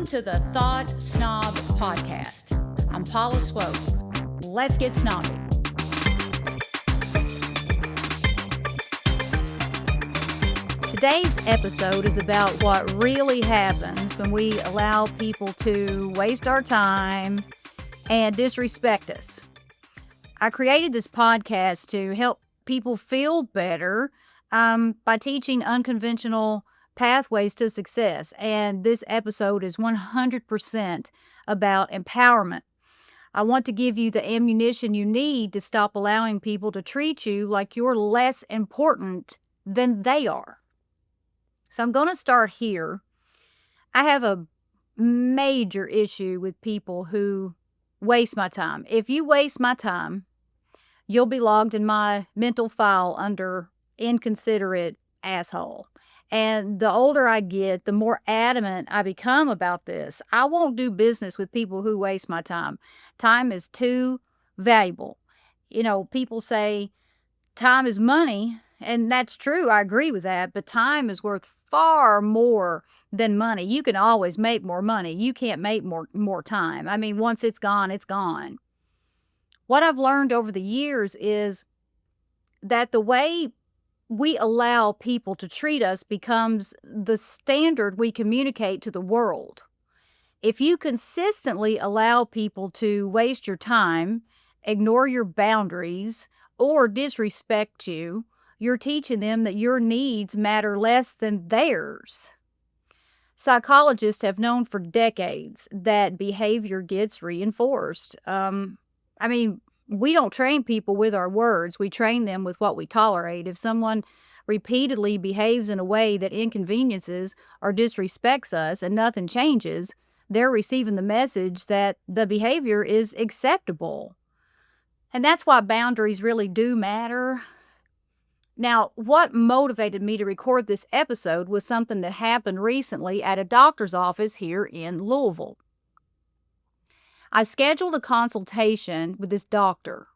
Welcome to the Thought Snob Podcast. I'm Paula Swope. Let's get snobby. Today's episode is about what really happens when we allow people to waste our time and disrespect us. I created this podcast to help people feel better by teaching unconventional pathways to success. And this episode is 100% about empowerment. I want to give you the ammunition you need to stop allowing people to treat you like you're less important than they are. So I'm going to start here. I have a major issue with people who waste my time. If you waste my time, you'll be logged in my mental file under inconsiderate asshole. And the older I get, the more adamant I become about this. I won't do business with people who waste my time. Time is too valuable. You know, people say time is money, and that's true. I agree with that. But time is worth far more than money. You can always make more money. You can't make more time. I mean, once it's gone, it's gone. What I've learned over the years is that the way we allow people to treat us becomes the standard we communicate to the world. If you consistently allow people to waste your time, ignore your boundaries, or disrespect you, you're teaching them that your needs matter less than theirs. Psychologists have known for decades that behavior gets reinforced. We don't train people with our words. We train them with what we tolerate. If someone repeatedly behaves in a way that inconveniences or disrespects us and nothing changes, they're receiving the message that the behavior is acceptable. And that's why boundaries really do matter. Now, what motivated me to record this episode was something that happened recently at a doctor's office here in Louisville. I scheduled a consultation with this doctor,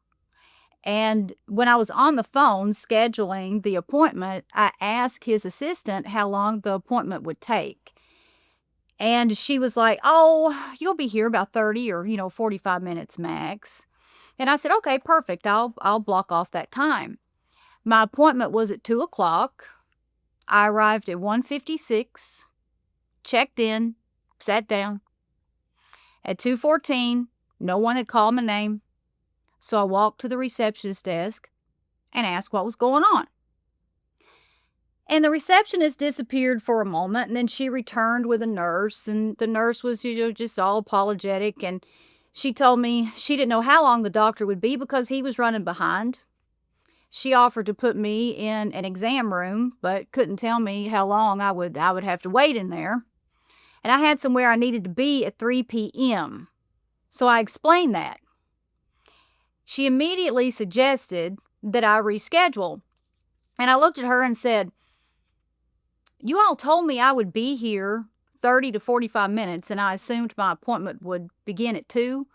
and when I was on the phone scheduling the appointment, I asked his assistant how long the appointment would take. And she was like, "Oh, you'll be here about 30 or 45 minutes max." And I said, "Okay, perfect. I'll block off that time." My appointment was at 2 o'clock. I arrived at 1:56, checked in, sat down. At 2:14, no one had called my name, so I walked to the receptionist desk and asked what was going on. And the receptionist disappeared for a moment, and then she returned with a nurse, and the nurse was just all apologetic, and she told me she didn't know how long the doctor would be because he was running behind. She offered to put me in an exam room, but couldn't tell me how long I would have to wait in there. And I had somewhere I needed to be at 3 p.m. So I explained that. She immediately suggested that I reschedule. And I looked at her and said, "You all told me I would be here 30 to 45 minutes, and I assumed my appointment would begin at 2.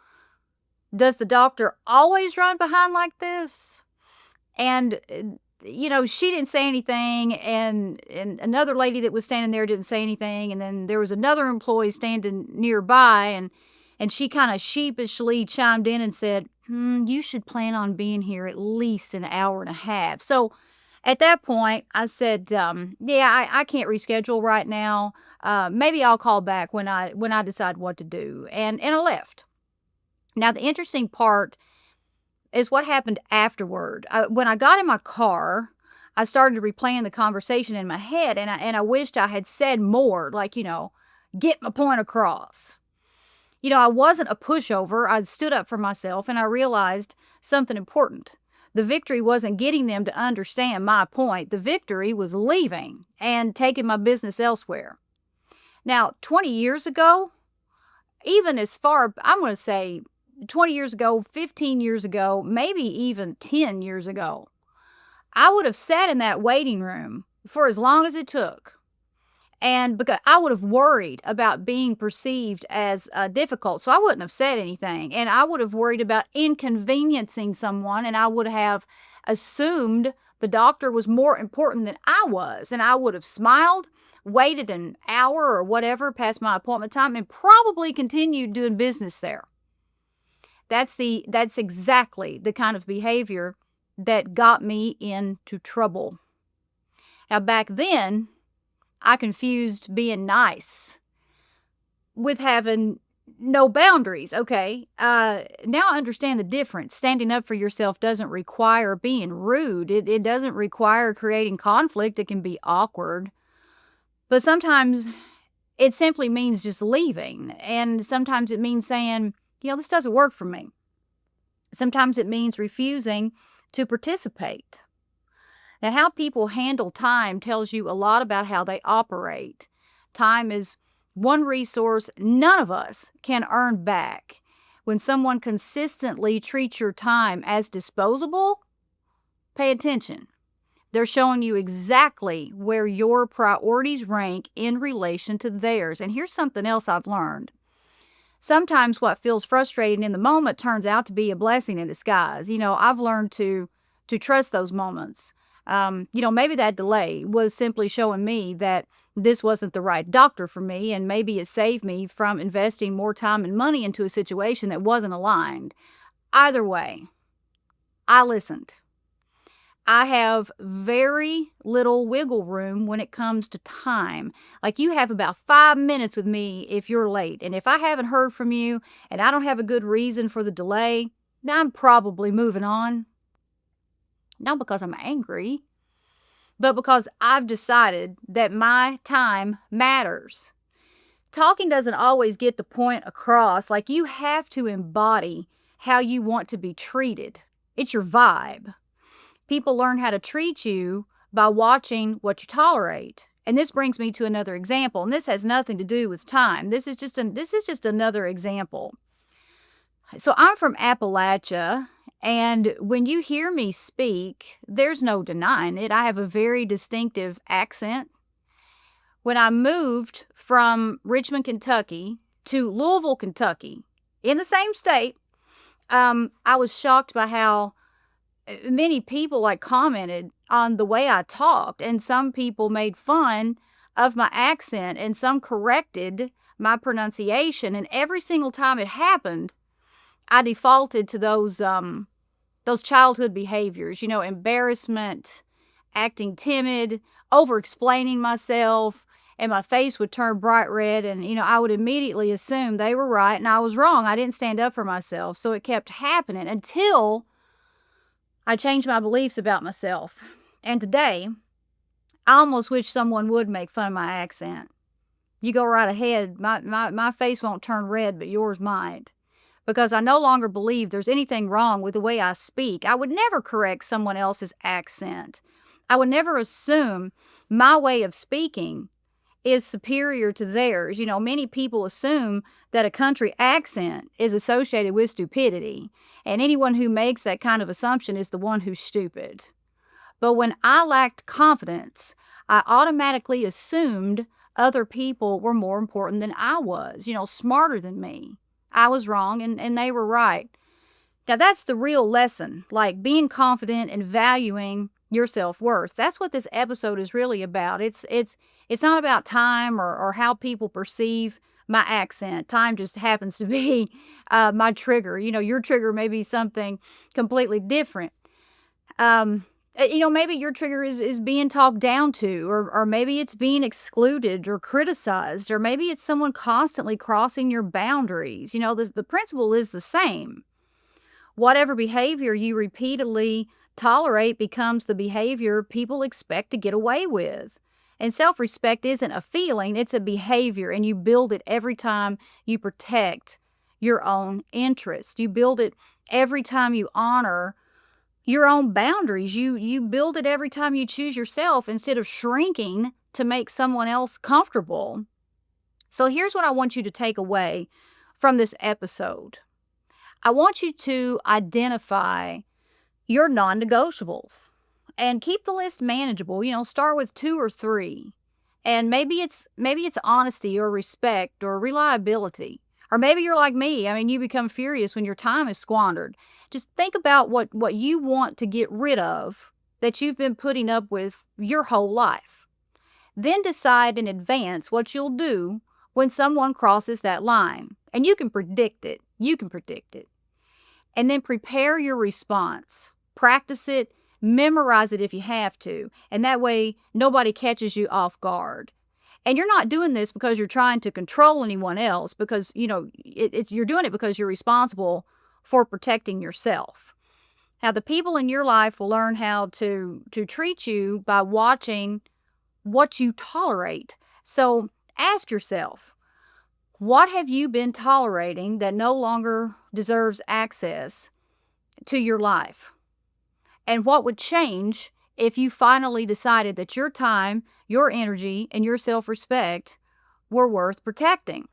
Does the doctor always run behind like this?" And she didn't say anything, and another lady that was standing there didn't say anything, and then there was another employee standing nearby, and she kind of sheepishly chimed in and said, "You should plan on being here at least an hour and a half." So at that point, I said, I can't reschedule right now. Maybe I'll call back when I decide what to do, and I left. Now, the interesting part is what happened afterward. When I got in my car, I started replaying the conversation in my head, and I wished I had said more, like, get my point across. I wasn't a pushover. I stood up for myself, and I realized something important. The victory wasn't getting them to understand my point. The victory was leaving and taking my business elsewhere. Now, 20 years ago, even as far, I'm going to say 20 years ago, 15 years ago, maybe even 10 years ago, I would have sat in that waiting room for as long as it took. And because I would have worried about being perceived as difficult, so I wouldn't have said anything. And I would have worried about inconveniencing someone, and I would have assumed the doctor was more important than I was. And I would have smiled waited an hour or whatever past my appointment time and probably continued doing business there. That's exactly the kind of behavior that got me into trouble. Now, back then, I confused being nice with having no boundaries. Okay. Now I understand the difference. Standing up for yourself doesn't require being rude. It doesn't require creating conflict. It can be awkward. But sometimes it simply means just leaving. And sometimes it means saying, this doesn't work for me. Sometimes it means refusing to participate. Now, how people handle time tells you a lot about how they operate. Time is one resource none of us can earn back. When someone consistently treats your time as disposable, pay attention. They're showing you exactly where your priorities rank in relation to theirs. And here's something else I've learned. Sometimes what feels frustrating in the moment turns out to be a blessing in disguise. I've learned to trust those moments. Maybe that delay was simply showing me that this wasn't the right doctor for me, and maybe it saved me from investing more time and money into a situation that wasn't aligned. Either way, I listened. I have very little wiggle room when it comes to time. Like, you have about 5 minutes with me if you're late. And if I haven't heard from you and I don't have a good reason for the delay, I'm probably moving on. Not because I'm angry, but because I've decided that my time matters. Talking doesn't always get the point across. Like, you have to embody how you want to be treated. It's your vibe. People learn how to treat you by watching what you tolerate. And this brings me to another example. And this has nothing to do with time. This is just another example. So I'm from Appalachia. And when you hear me speak, there's no denying it. I have a very distinctive accent. When I moved from Richmond, Kentucky to Louisville, Kentucky, in the same state, I was shocked by how many people commented on the way I talked. And some people made fun of my accent, and some corrected my pronunciation. And every single time it happened, I defaulted to those childhood behaviors, embarrassment, acting timid, over-explaining myself, and my face would turn bright red, and, I would immediately assume they were right and I was wrong. I didn't stand up for myself, so it kept happening until I changed my beliefs about myself. And today, I almost wish someone would make fun of my accent. You go right ahead. My face won't turn red, but yours might. Because I no longer believe there's anything wrong with the way I speak. I would never correct someone else's accent. I would never assume my way of speaking is superior to theirs. Many people assume that a country accent is associated with stupidity, and anyone who makes that kind of assumption is the one who's stupid. But when I lacked confidence, I automatically assumed other people were more important than I was, smarter than me. I was wrong and they were right. Now, that's the real lesson, like being confident and valuing your self-worth. That's what this episode is really about. It's not about time or how people perceive my accent. Time just happens to be my trigger. Your trigger may be something completely different. Maybe your trigger is being talked down to, or maybe it's being excluded or criticized, or maybe it's someone constantly crossing your boundaries. The principle is the same. Whatever behavior you repeatedly tolerate becomes the behavior people expect to get away with. And self-respect isn't a feeling, it's a behavior, and you build it every time you protect your own interest. You build it every time you honor your own boundaries. You build it every time you choose yourself instead of shrinking to make someone else comfortable. So here's what I want you to take away from this episode. I want you to identify your non-negotiables and keep the list manageable. Start with 2 or 3. And maybe it's honesty or respect or reliability. Or maybe you're like me. You become furious when your time is squandered. Just think about what you want to get rid of that you've been putting up with your whole life. Then decide in advance what you'll do when someone crosses that line. And you can predict it. And then prepare your response. Practice it, memorize it if you have to. And that way, nobody catches you off guard. And you're not doing this because you're trying to control anyone else, because, you're doing it because you're responsible for protecting yourself. Now, the people in your life will learn how to treat you by watching what you tolerate. So ask yourself, what have you been tolerating that no longer deserves access to your life? And what would change if you finally decided that your time, your energy, and your self-respect were worth protecting?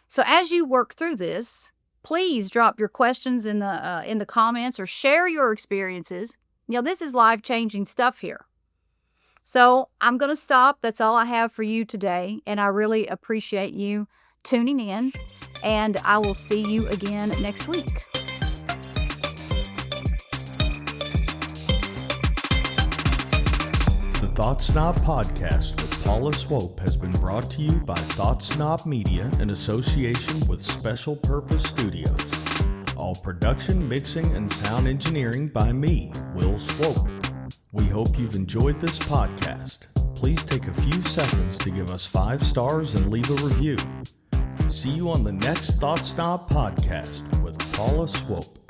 So as you work through this, please drop your questions in the comments or share your experiences. This is life-changing stuff here. So I'm going to stop. That's all I have for you today. And I really appreciate you tuning in. And I will see you again next week. The Thought Snob Podcast with Paula Swope has been brought to you by Thought Snob Media in association with Special Purpose Studios. All production, mixing, and sound engineering by me, Will Swope. We hope you've enjoyed this podcast. Please take a few seconds to give us 5 stars and leave a review. See you on the next Thought Snob Podcast with Paula Swope.